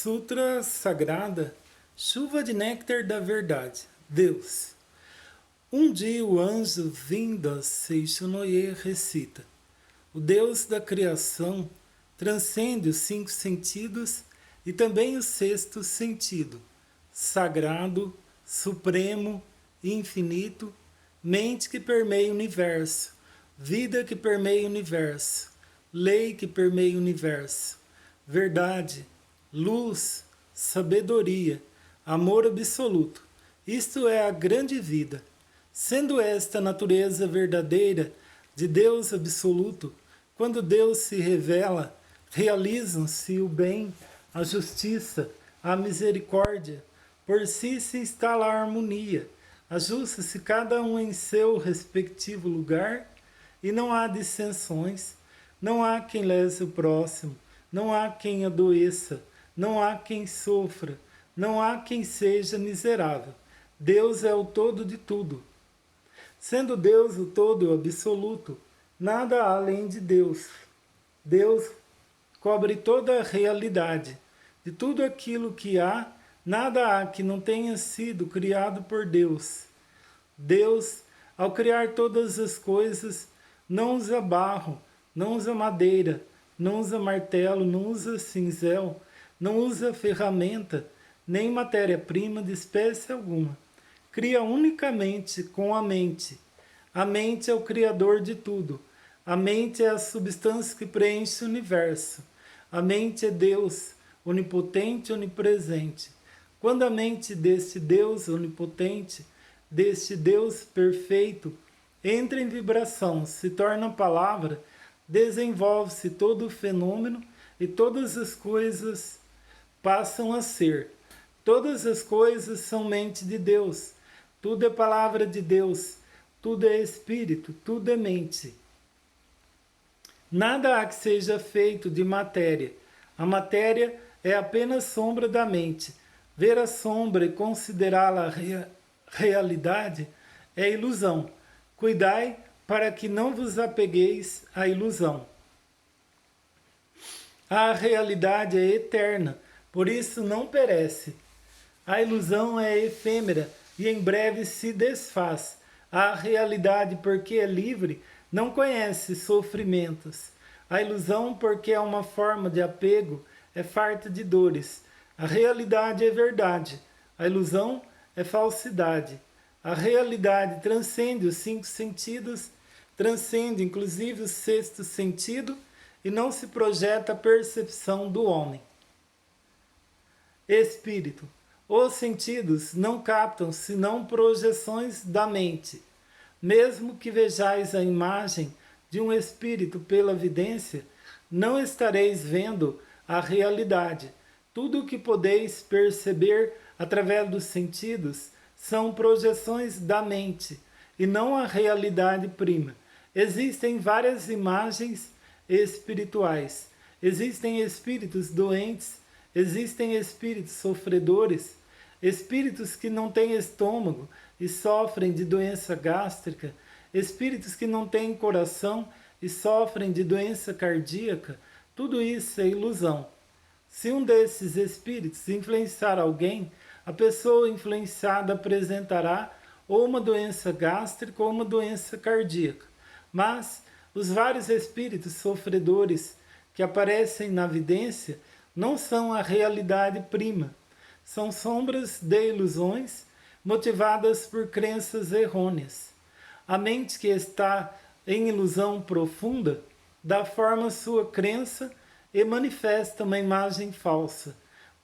Sutra Sagrada, Chuva de Néctar da Verdade, Deus. Um dia o anjo Vinda Seishonoye recita: o Deus da criação transcende os 5 sentidos e também o 6º sentido, sagrado, supremo e infinito, mente que permeia o universo, vida que permeia o universo, lei que permeia o universo, verdade, luz, sabedoria, amor absoluto. Isto é a grande vida. Sendo esta a natureza verdadeira de Deus absoluto, quando Deus se revela, realizam-se o bem, a justiça, a misericórdia. Por si se instala a harmonia. Ajusta-se cada um em seu respectivo lugar e não há dissensões, não há quem lese o próximo, não há quem adoeça, não há quem sofra, não há quem seja miserável. Deus é o todo de tudo. Sendo Deus o todo e o absoluto, nada há além de Deus. Deus cobre toda a realidade. De tudo aquilo que há, nada há que não tenha sido criado por Deus. Deus, ao criar todas as coisas, não usa barro, não usa madeira, não usa martelo, não usa cinzel, não usa ferramenta, nem matéria-prima de espécie alguma. Cria unicamente com a mente. A mente é o criador de tudo. A mente é a substância que preenche o universo. A mente é Deus, onipotente e onipresente. Quando a mente deste Deus onipotente, deste Deus perfeito, entra em vibração, se torna palavra, desenvolve-se todo o fenômeno e todas as coisas passam a ser. Todas as coisas são mente de Deus. Tudo é palavra de Deus, tudo é espírito, tudo é mente. Nada há que seja feito de matéria. A matéria é apenas sombra da mente. Ver a sombra e considerá-la realidade é ilusão. Cuidai para que não vos apegueis à ilusão. A realidade é eterna, por isso não perece. A ilusão é efêmera e em breve se desfaz. A realidade, porque é livre, não conhece sofrimentos. A ilusão, porque é uma forma de apego, é farta de dores. A realidade é verdade. A ilusão é falsidade. A realidade transcende os 5 sentidos, transcende inclusive o 6º sentido e não se projeta a percepção do homem. Espírito. Os sentidos não captam senão projeções da mente. Mesmo que vejais a imagem de um espírito pela vidência, não estareis vendo a realidade. Tudo o que podeis perceber através dos sentidos são projeções da mente e não a realidade prima. Existem várias imagens espirituais. Existem espíritos doentes, existem espíritos sofredores, espíritos que não têm estômago e sofrem de doença gástrica, espíritos que não têm coração e sofrem de doença cardíaca. Tudo isso é ilusão. Se um desses espíritos influenciar alguém, a pessoa influenciada apresentará ou uma doença gástrica ou uma doença cardíaca. Mas os vários espíritos sofredores que aparecem na vidência não são a realidade prima. São sombras de ilusões motivadas por crenças errôneas. A mente que está em ilusão profunda dá forma à sua crença e manifesta uma imagem falsa.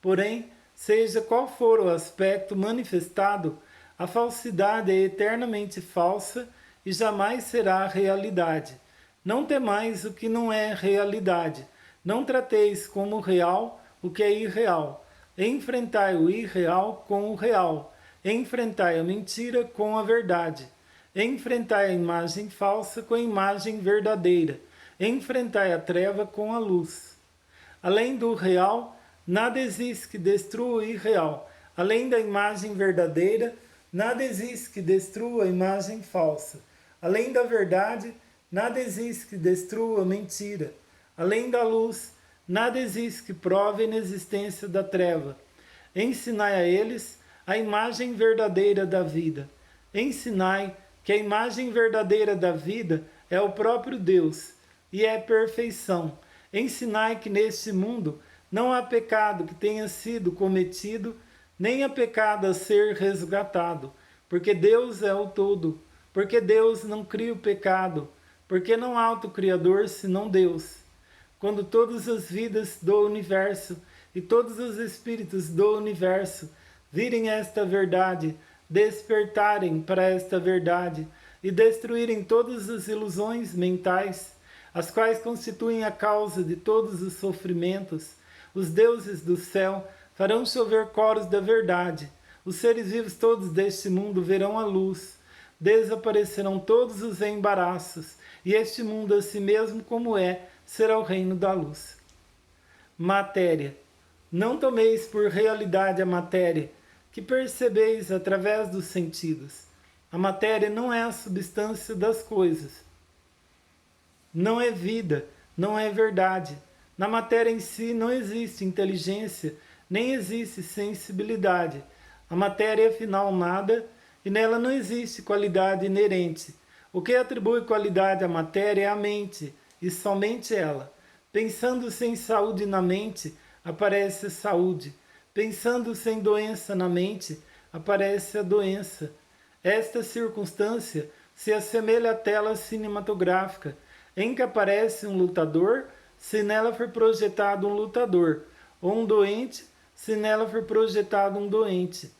Porém, seja qual for o aspecto manifestado, a falsidade é eternamente falsa e jamais será a realidade. Não temais o que não é realidade. Não trateis como real o que é irreal. Enfrentai o irreal com o real. Enfrentai a mentira com a verdade. Enfrentai a imagem falsa com a imagem verdadeira. Enfrentai a treva com a luz. Além do real, nada existe que destrua o irreal. Além da imagem verdadeira, nada existe que destrua a imagem falsa. Além da verdade, nada existe que destrua a mentira. Além da luz, Nada existe que prove a inexistência da treva. Ensinai a eles a imagem verdadeira da vida. Ensinai que a imagem verdadeira da vida é o próprio Deus e é perfeição. Ensinai que neste mundo não há pecado que tenha sido cometido, nem há pecado a ser resgatado, porque Deus é o todo, porque Deus não cria o pecado, porque não há outro Criador senão Deus. Quando todas as vidas do universo e todos os espíritos do universo virem esta verdade, despertarem para esta verdade e destruírem todas as ilusões mentais, as quais constituem a causa de todos os sofrimentos, os deuses do céu farão chover coros da verdade. Os seres vivos todos deste mundo verão a luz. Desaparecerão todos os embaraços, e este mundo, assim mesmo como é, será o reino da luz. Matéria. Não tomeis por realidade a matéria, que percebeis através dos sentidos. A matéria não é a substância das coisas. Não é vida, não é verdade. Na matéria em si não existe inteligência, nem existe sensibilidade. A matéria é afinal nada, e nela não existe qualidade inerente. O que atribui qualidade à matéria é a mente, e somente ela. Pensando sem saúde na mente, aparece a saúde. Pensando sem doença na mente, aparece a doença. Esta circunstância se assemelha à tela cinematográfica, em que aparece um lutador, se nela for projetado um lutador, ou um doente, se nela for projetado um doente.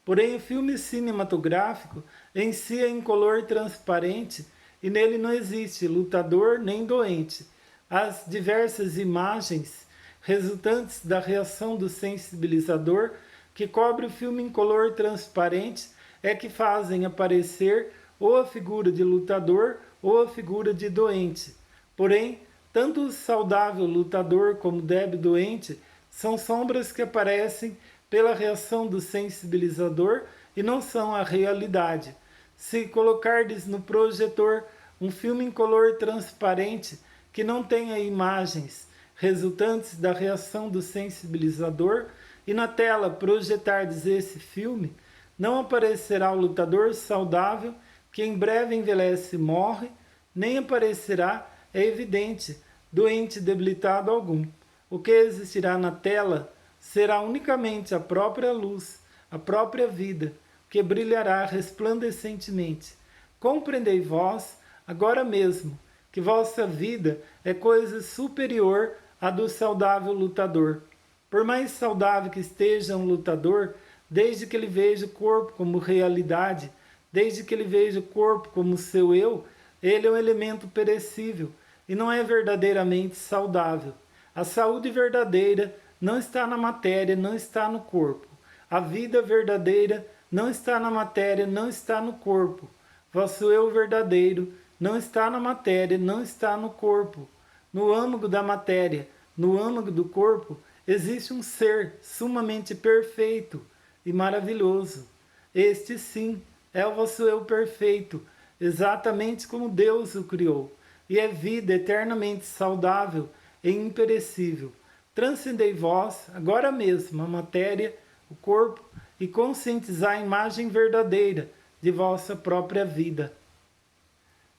Porém, o filme cinematográfico em si é incolor transparente e nele não existe lutador nem doente. As diversas imagens resultantes da reação do sensibilizador que cobre o filme incolor transparente é que fazem aparecer ou a figura de lutador ou a figura de doente. Porém, tanto o saudável lutador como o débil doente são sombras que aparecem pela reação do sensibilizador e não são a realidade. Se colocardes no projetor um filme incolor transparente que não tenha imagens resultantes da reação do sensibilizador e na tela projetardes esse filme, não aparecerá o lutador saudável que em breve envelhece e morre, nem aparecerá, é evidente, doente debilitado algum. O que existirá na tela será unicamente a própria luz, a própria vida, que brilhará resplandescentemente. Compreendei vós, agora mesmo, que vossa vida é coisa superior à do saudável lutador. Por mais saudável que esteja um lutador, desde que ele veja o corpo como realidade, desde que ele veja o corpo como seu eu, ele é um elemento perecível e não é verdadeiramente saudável. A saúde verdadeira não está na matéria, não está no corpo. A vida verdadeira não está na matéria, não está no corpo. Vosso eu verdadeiro não está na matéria, não está no corpo. No âmago da matéria, no âmago do corpo, existe um ser sumamente perfeito e maravilhoso. Este sim é o vosso eu perfeito, exatamente como Deus o criou, e é vida eternamente saudável e imperecível. Transcendei vós, agora mesmo, a matéria, o corpo, e conscientizai a imagem verdadeira de vossa própria vida.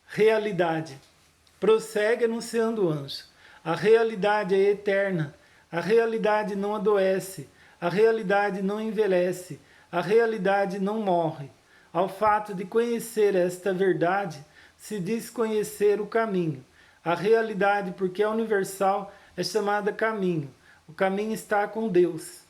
Realidade. Prossegue anunciando o anjo. A realidade é eterna. A realidade não adoece. A realidade não envelhece. A realidade não morre. Ao fato de conhecer esta verdade, se diz conhecer o caminho. A realidade, porque é universal, é chamada caminho. O caminho está com Deus.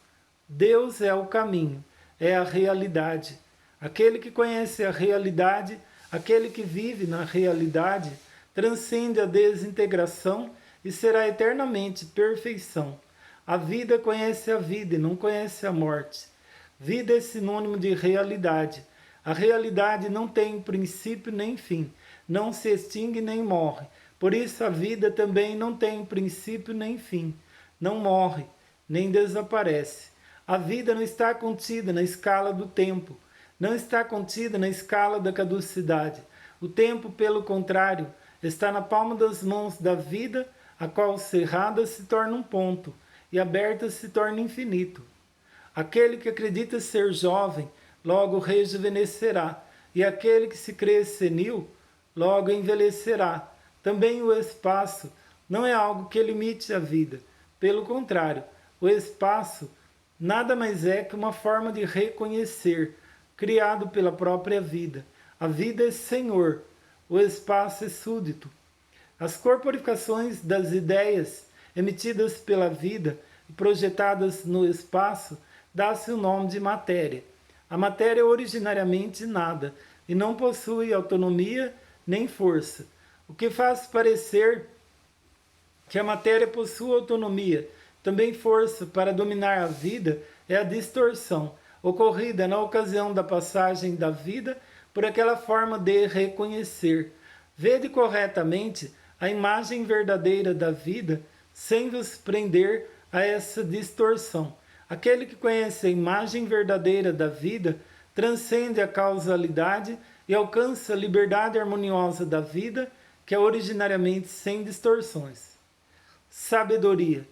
Deus é o caminho, é a realidade. Aquele que conhece a realidade, aquele que vive na realidade, transcende a desintegração e será eternamente perfeição. A vida conhece a vida e não conhece a morte. Vida é sinônimo de realidade. A realidade não tem princípio nem fim, não se extingue nem morre. Por isso a vida também não tem princípio nem fim, não morre, nem desaparece. A vida não está contida na escala do tempo, não está contida na escala da caducidade. O tempo, pelo contrário, está na palma das mãos da vida, a qual cerrada se torna um ponto e aberta se torna infinito. Aquele que acredita ser jovem, logo rejuvenescerá, e aquele que se crê senil, logo envelhecerá. Também o espaço não é algo que limite a vida. Pelo contrário, o espaço nada mais é que uma forma de reconhecer, criado pela própria vida. A vida é senhor, o espaço é súdito. As corporificações das ideias emitidas pela vida e projetadas no espaço dá-se o nome de matéria. A matéria é originariamente nada e não possui autonomia nem força, o que faz parecer que a matéria possui autonomia, também força para dominar a vida, é a distorção, ocorrida na ocasião da passagem da vida por aquela forma de reconhecer. Vede corretamente a imagem verdadeira da vida sem vos prender a essa distorção. Aquele que conhece a imagem verdadeira da vida transcende a causalidade e alcança a liberdade harmoniosa da vida, que é originariamente sem distorções. Sabedoria.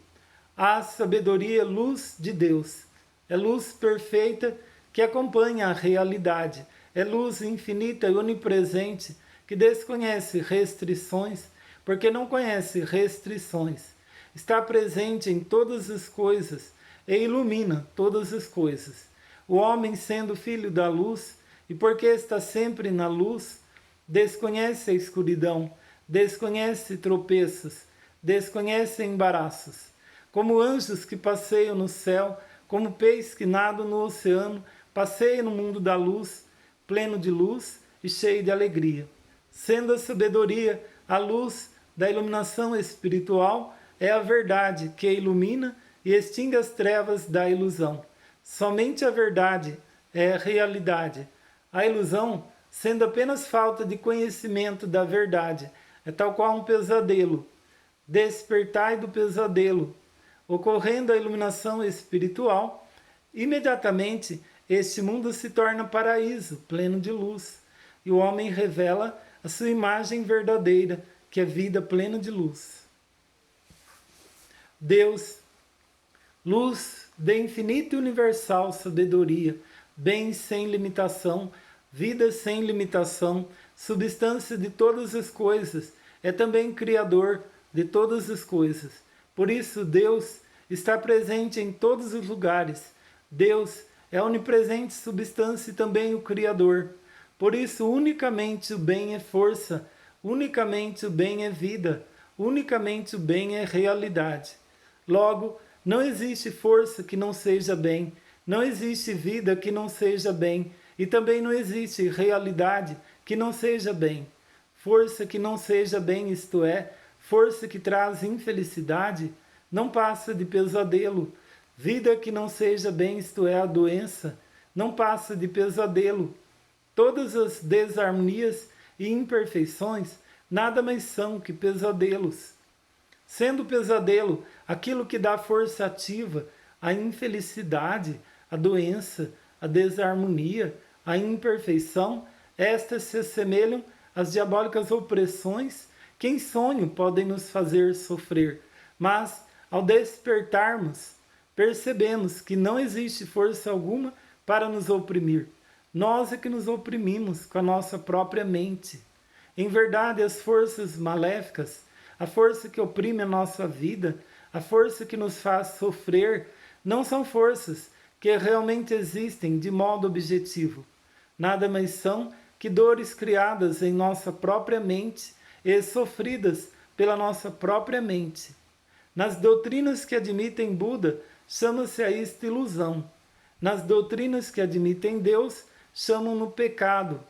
A sabedoria é luz de Deus. É luz perfeita que acompanha a realidade. É luz infinita e onipresente que desconhece restrições, porque não conhece restrições. Está presente em todas as coisas e ilumina todas as coisas. O homem, sendo filho da luz, e porque está sempre na luz, desconhece a escuridão, desconhece tropeços, desconhece embaraços. Como anjos que passeiam no céu, como peixes que nadam no oceano, passeiam no mundo da luz, pleno de luz e cheio de alegria. Sendo a sabedoria a luz da iluminação espiritual, é a verdade que ilumina e extingue as trevas da ilusão. Somente a verdade é a realidade. A ilusão, sendo apenas falta de conhecimento da verdade, é tal qual um pesadelo. Despertai do pesadelo. Ocorrendo a iluminação espiritual, imediatamente este mundo se torna paraíso, pleno de luz, e o homem revela a sua imagem verdadeira, que é vida plena de luz. Deus, luz de infinita e universal sabedoria, bem sem limitação, vida sem limitação, substância de todas as coisas, é também Criador de todas as coisas. Por isso, Deus está presente em todos os lugares. Deus é a onipresente substância e também o Criador. Por isso, unicamente o bem é força, unicamente o bem é vida, unicamente o bem é realidade. Logo, não existe força que não seja bem, não existe vida que não seja bem, e também não existe realidade que não seja bem. Força que não seja bem, isto é, força que traz infelicidade, não passa de pesadelo. Vida que não seja bem, isto é, a doença, não passa de pesadelo. Todas as desarmonias e imperfeições nada mais são que pesadelos. Sendo pesadelo aquilo que dá força ativa, a infelicidade, a doença, a desarmonia, a imperfeição, estas se assemelham às diabólicas opressões que em sonho podem nos fazer sofrer. Mas, ao despertarmos, percebemos que não existe força alguma para nos oprimir. Nós é que nos oprimimos com a nossa própria mente. Em verdade, as forças maléficas, a força que oprime a nossa vida, a força que nos faz sofrer, não são forças que realmente existem de modo objetivo. Nada mais são que dores criadas em nossa própria mente e sofridas pela nossa própria mente. Nas doutrinas que admitem Buda, chama-se a isto ilusão. Nas doutrinas que admitem Deus, chamam-no pecado.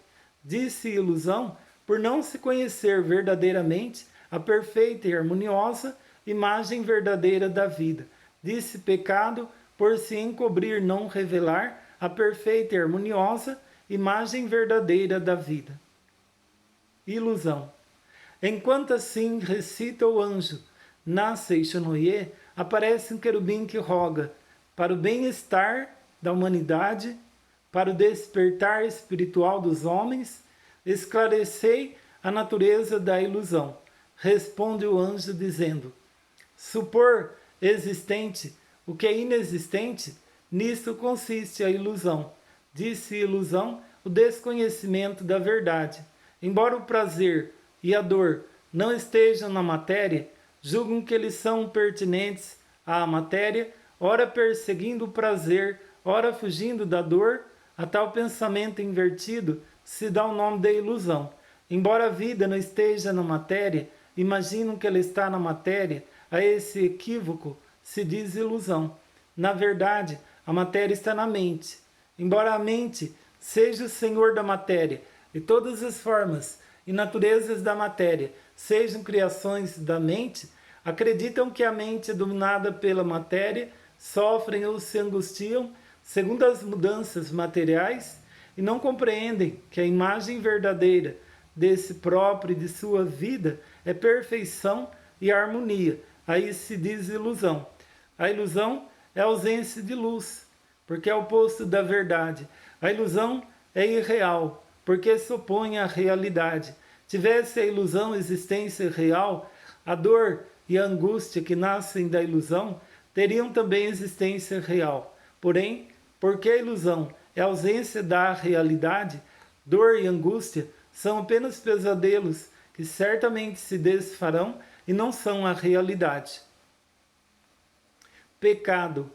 Disse ilusão por não se conhecer verdadeiramente a perfeita e harmoniosa imagem verdadeira da vida. Disse pecado por se encobrir, não revelar a perfeita e harmoniosa imagem verdadeira da vida. Ilusão. Enquanto assim recita o anjo na Seishonoye, aparece um querubim que roga para o bem-estar da humanidade, para o despertar espiritual dos homens, esclarecei a natureza da ilusão. Responde o anjo dizendo: Supor existente o que é inexistente, nisto consiste a ilusão. Disse ilusão o desconhecimento da verdade. Embora o prazer e a dor não estejam na matéria, julgam que eles são pertinentes à matéria, ora perseguindo o prazer, ora fugindo da dor. A tal pensamento invertido se dá o nome de ilusão. Embora a vida não esteja na matéria, imaginam que ela está na matéria. A esse equívoco se diz ilusão. Na verdade, a matéria está na mente. Embora a mente seja o senhor da matéria e todas as formas e naturezas da matéria sejam criações da mente, acreditam que a mente é dominada pela matéria, sofrem ou se angustiam segundo as mudanças materiais e não compreendem que a imagem verdadeira desse próprio e de sua vida é perfeição e harmonia. Aí se diz ilusão. A ilusão é a ausência de luz, porque é o oposto da verdade. A ilusão é irreal, porque se opõe à realidade. Tivesse a ilusão existência real, a dor e a angústia que nascem da ilusão teriam também existência real. Porém, porque a ilusão é a ausência da realidade, dor e angústia são apenas pesadelos que certamente se desfarão e não são a realidade. Pecado.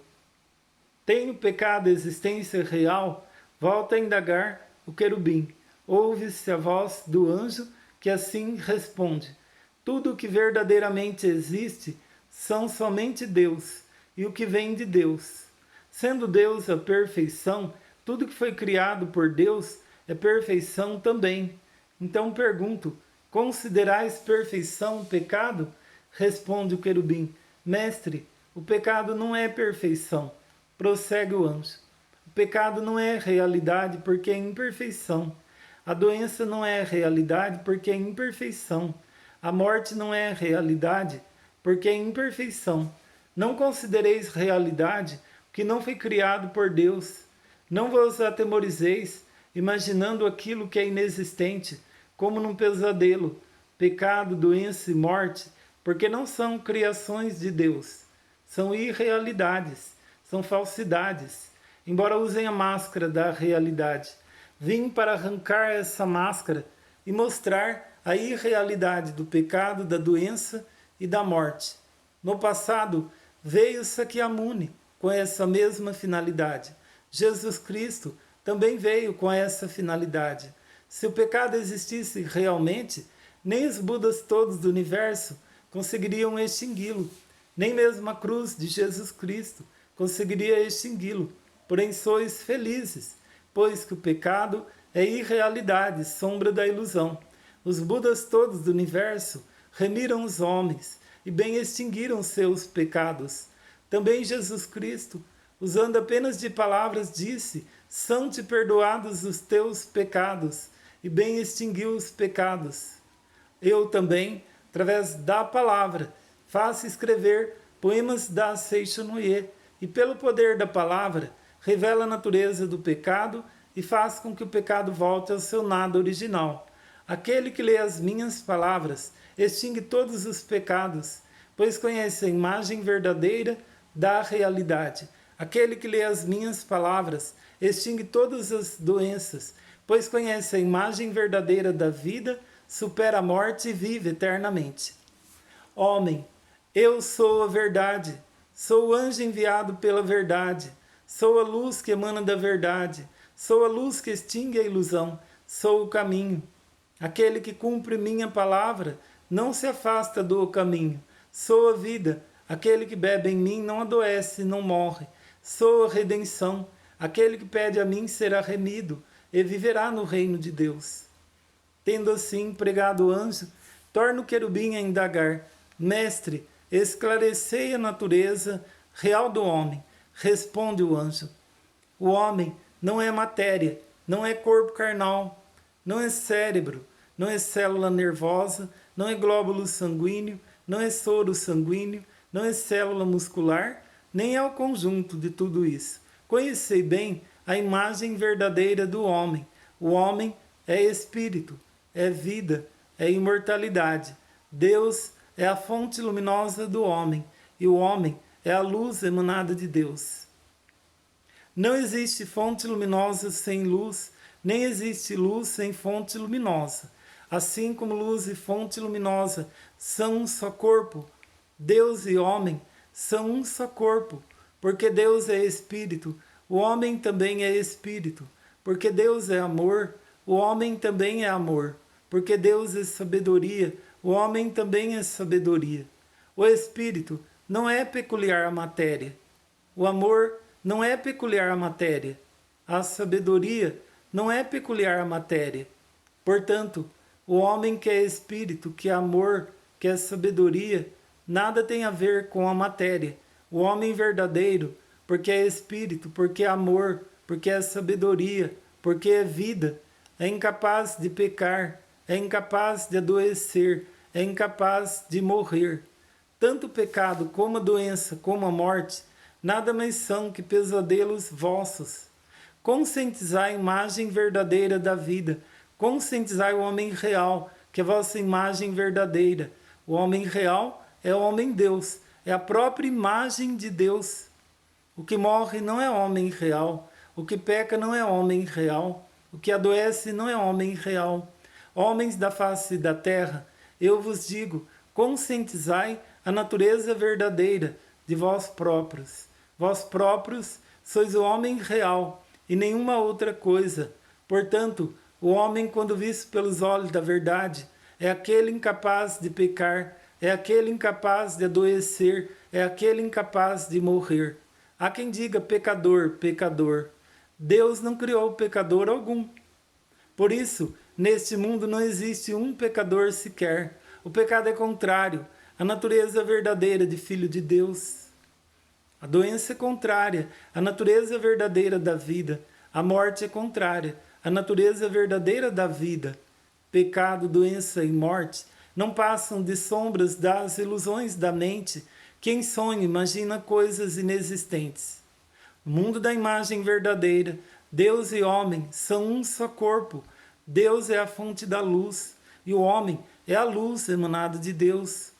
Tem o pecado existência real? Volta a indagar o querubim. Ouve-se a voz do anjo que assim responde: tudo o que verdadeiramente existe são somente Deus e o que vem de Deus. Sendo Deus a perfeição, tudo que foi criado por Deus é perfeição também. Então pergunto: considerais perfeição pecado? Responde o querubim: mestre, o pecado não é perfeição. Prossegue o anjo: o pecado não é realidade porque é imperfeição. A doença não é realidade porque é imperfeição. A morte não é realidade porque é imperfeição. Não considereis realidade o que não foi criado por Deus. Não vos atemorizeis imaginando aquilo que é inexistente, como num pesadelo, pecado, doença e morte, porque não são criações de Deus. São irrealidades, são falsidades, embora usem a máscara da realidade. Vim para arrancar essa máscara e mostrar a irrealidade do pecado, da doença e da morte. No passado, veio Sakyamuni com essa mesma finalidade. Jesus Cristo também veio com essa finalidade. Se o pecado existisse realmente, nem os Budas todos do universo conseguiriam extingui-lo. Nem mesmo a cruz de Jesus Cristo conseguiria extingui-lo. Porém, sois felizes, pois que o pecado é irrealidade, sombra da ilusão. Os Budas todos do universo remiram os homens e bem extinguiram seus pecados. Também Jesus Cristo, usando apenas de palavras, disse: são-te perdoados os teus pecados, e bem extinguiu os pecados. Eu também, através da palavra, faço escrever poemas da Seishonoye, e pelo poder da palavra, revela a natureza do pecado e faz com que o pecado volte ao seu nada original. Aquele que lê as minhas palavras extingue todos os pecados, pois conhece a imagem verdadeira da realidade. Aquele que lê as minhas palavras extingue todas as doenças, pois conhece a imagem verdadeira da vida, supera a morte e vive eternamente. Homem, eu sou a verdade, sou o anjo enviado pela verdade, sou a luz que emana da verdade, sou a luz que extingue a ilusão, sou o caminho. Aquele que cumpre minha palavra não se afasta do caminho. Sou a vida, aquele que bebe em mim não adoece, não morre. Sou a redenção, aquele que pede a mim será remido e viverá no reino de Deus. Tendo assim pregado o anjo, torna o querubim a indagar: mestre, esclarecei a natureza real do homem. Responde o anjo: o homem não é matéria, não é corpo carnal, não é cérebro, não é célula nervosa, não é glóbulo sanguíneo, não é soro sanguíneo, não é célula muscular, nem é o conjunto de tudo isso. Conhecei bem a imagem verdadeira do homem. O homem é espírito, é vida, é imortalidade. Deus é a fonte luminosa do homem, e o homem é a luz emanada de Deus. Não existe fonte luminosa sem luz, nem existe luz sem fonte luminosa. Assim como luz e fonte luminosa são um só corpo, Deus e homem são um só corpo, porque Deus é espírito, o homem também é espírito, porque Deus é amor, o homem também é amor, porque Deus é sabedoria, o homem também é sabedoria. O espírito não é peculiar à matéria, o amor não é peculiar à matéria, a sabedoria não é peculiar à matéria. Portanto, o homem que é espírito, que é amor, que é sabedoria, nada tem a ver com a matéria. O homem verdadeiro, porque é espírito, porque é amor, porque é sabedoria, porque é vida, é incapaz de pecar, é incapaz de adoecer, é incapaz de morrer. Tanto o pecado como a doença, como a morte, nada mais são que pesadelos vossos. Conscientizai a imagem verdadeira da vida, conscientizai o homem real, que é a vossa imagem verdadeira. O homem real é o homem Deus, é a própria imagem de Deus. O que morre não é homem real, o que peca não é homem real, o que adoece não é homem real. Homens da face da terra, eu vos digo, conscientizai a natureza verdadeira de vós próprios. Vós próprios sois o homem real e nenhuma outra coisa. Portanto, o homem, quando visto pelos olhos da verdade, é aquele incapaz de pecar, é aquele incapaz de adoecer, é aquele incapaz de morrer. Há quem diga pecador, pecador. Deus não criou pecador algum. Por isso, neste mundo não existe um pecador sequer. O pecado é contrário à natureza verdadeira de Filho de Deus. A doença é contrária à natureza verdadeira da vida. A morte é contrária à natureza verdadeira da vida. Pecado, doença e morte não passam de sombras das ilusões da mente. Quem sonha imagina coisas inexistentes. O mundo da imagem verdadeira, Deus e homem são um só corpo. Deus é a fonte da luz e o homem é a luz emanada de Deus.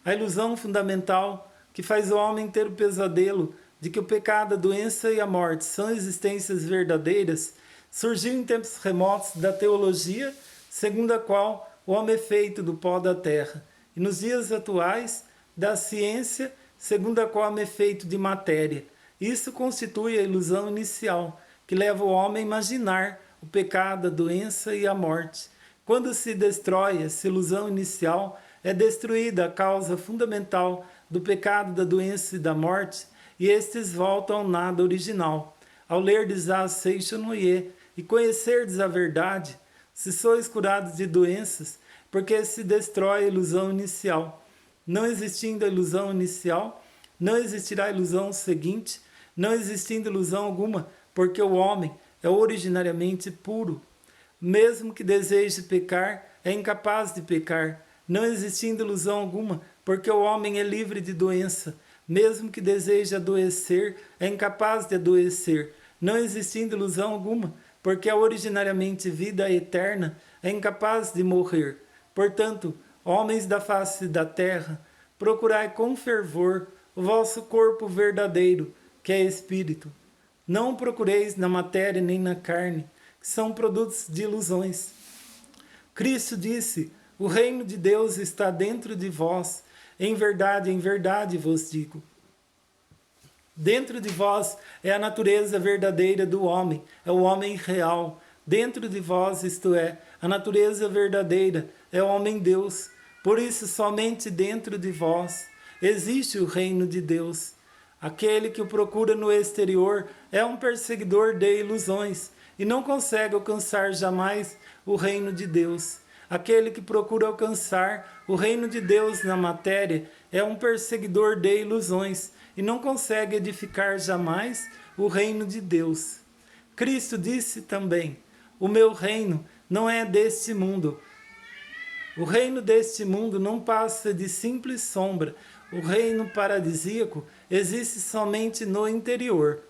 A ilusão fundamental que faz o homem ter o pesadelo de que o pecado, a doença e a morte são existências verdadeiras, surgiu em tempos remotos da teologia, segundo a qual o homem é feito do pó da terra, e nos dias atuais, da ciência, segundo a qual o homem é feito de matéria. Isso constitui a ilusão inicial, que leva o homem a imaginar o pecado, a doença e a morte. Quando se destrói essa ilusão inicial, é destruída a causa fundamental do pecado, da doença e da morte, e estes voltam ao nada original. Ao lerdes a Seixonoye e conhecerdes a verdade, se sois curados de doenças, porque se destrói a ilusão inicial. Não existindo a ilusão inicial, não existirá a ilusão seguinte, não existindo ilusão alguma, porque o homem é originariamente puro. Mesmo que deseje pecar, é incapaz de pecar, não existindo ilusão alguma, porque o homem é livre de doença. Mesmo que deseje adoecer, é incapaz de adoecer, não existindo ilusão alguma, porque é originariamente vida eterna, é incapaz de morrer. Portanto, homens da face da terra, procurai com fervor o vosso corpo verdadeiro, que é espírito. Não procureis na matéria nem na carne, que são produtos de ilusões. Cristo disse: o reino de Deus está dentro de vós. Em verdade vos digo. Dentro de vós é a natureza verdadeira do homem, é o homem real. Dentro de vós, isto é, a natureza verdadeira é o homem Deus. Por isso, somente dentro de vós existe o reino de Deus. Aquele que o procura no exterior é um perseguidor de ilusões e não consegue alcançar jamais o reino de Deus. Aquele que procura alcançar o reino de Deus na matéria é um perseguidor de ilusões e não consegue edificar jamais o reino de Deus. Cristo disse também: o meu reino não é deste mundo. O reino deste mundo não passa de simples sombra. O reino paradisíaco existe somente no interior.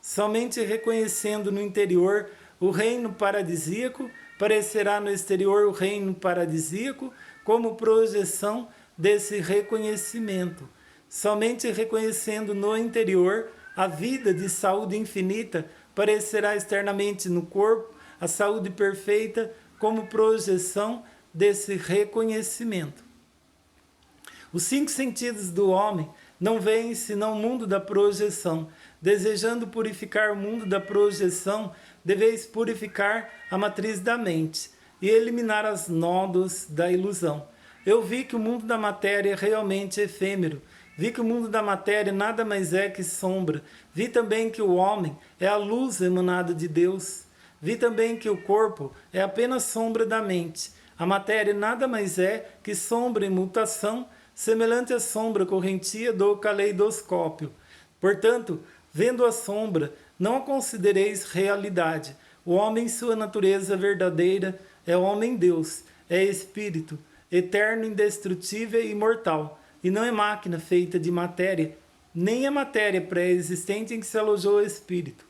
Somente reconhecendo no interior o reino paradisíaco, parecerá no exterior o reino paradisíaco como projeção desse reconhecimento. Somente reconhecendo no interior a vida de saúde infinita parecerá externamente no corpo a saúde perfeita como projeção desse reconhecimento. Os 5 sentidos do homem não veem senão o mundo da projeção. Desejando purificar o mundo da projeção, deveis purificar a matriz da mente e eliminar as nódoas da ilusão. Eu vi que o mundo da matéria é realmente efêmero. Vi que o mundo da matéria nada mais é que sombra. Vi também que o homem é a luz emanada de Deus. Vi também que o corpo é apenas sombra da mente. A matéria nada mais é que sombra em mutação, semelhante à sombra correntia do caleidoscópio. Portanto, vendo a sombra, não a considereis realidade. O homem, em sua natureza verdadeira, é homem-deus, é espírito, eterno, indestrutível e imortal, e não é máquina feita de matéria, nem a matéria pré-existente em que se alojou o espírito.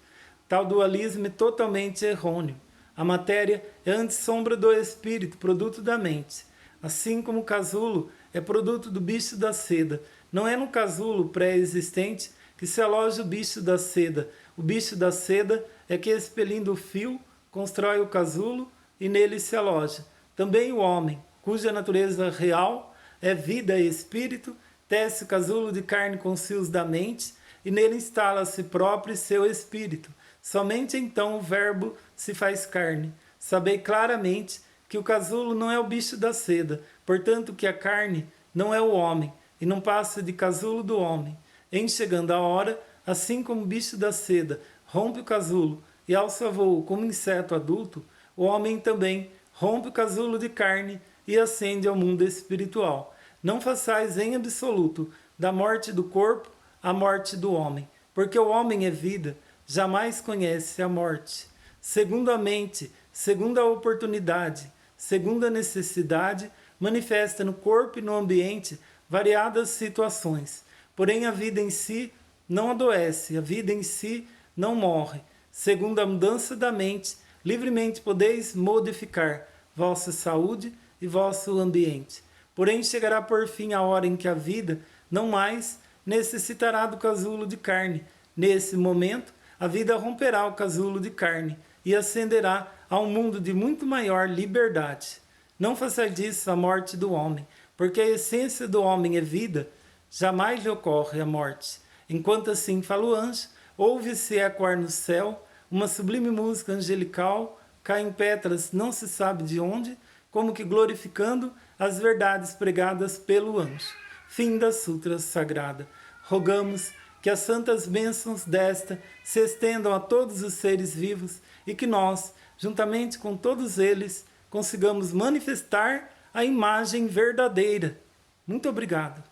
Tal dualismo é totalmente errôneo. A matéria é antissombra do espírito, produto da mente. Assim como o casulo é produto do bicho da seda. Não é no casulo pré-existente que se aloja o bicho da seda. O bicho da seda é que, expelindo o fio, constrói o casulo e nele se aloja. Também o homem, cuja natureza real é vida e espírito, tece o casulo de carne com os fios da mente e nele instala a si próprio e seu espírito. Somente então o verbo se faz carne. Sabei claramente que o casulo não é o bicho da seda, portanto que a carne não é o homem, e não passa de casulo do homem. Em chegando a hora, assim como o bicho da seda rompe o casulo e alça voo como inseto adulto, o homem também rompe o casulo de carne e ascende ao mundo espiritual. Não façais em absoluto da morte do corpo a morte do homem, porque o homem é vida, jamais conhece a morte. Segundo a mente, segundo a oportunidade, segundo a necessidade, manifesta no corpo e no ambiente variadas situações. Porém, a vida em si não adoece, a vida em si não morre. Segundo a mudança da mente, livremente podeis modificar vossa saúde e vosso ambiente. Porém, chegará por fim a hora em que a vida não mais necessitará do casulo de carne. Nesse momento, a vida romperá o casulo de carne e ascenderá a um mundo de muito maior liberdade. Não façais disso a morte do homem, porque a essência do homem é vida, jamais lhe ocorre a morte. Enquanto assim fala o anjo, ouve-se ecoar no céu uma sublime música angelical, caem pétalas não se sabe de onde, como que glorificando as verdades pregadas pelo anjo. Fim da Sutra Sagrada. Rogamos que as santas bênçãos desta se estendam a todos os seres vivos e que nós, juntamente com todos eles, consigamos manifestar a imagem verdadeira. Muito obrigado.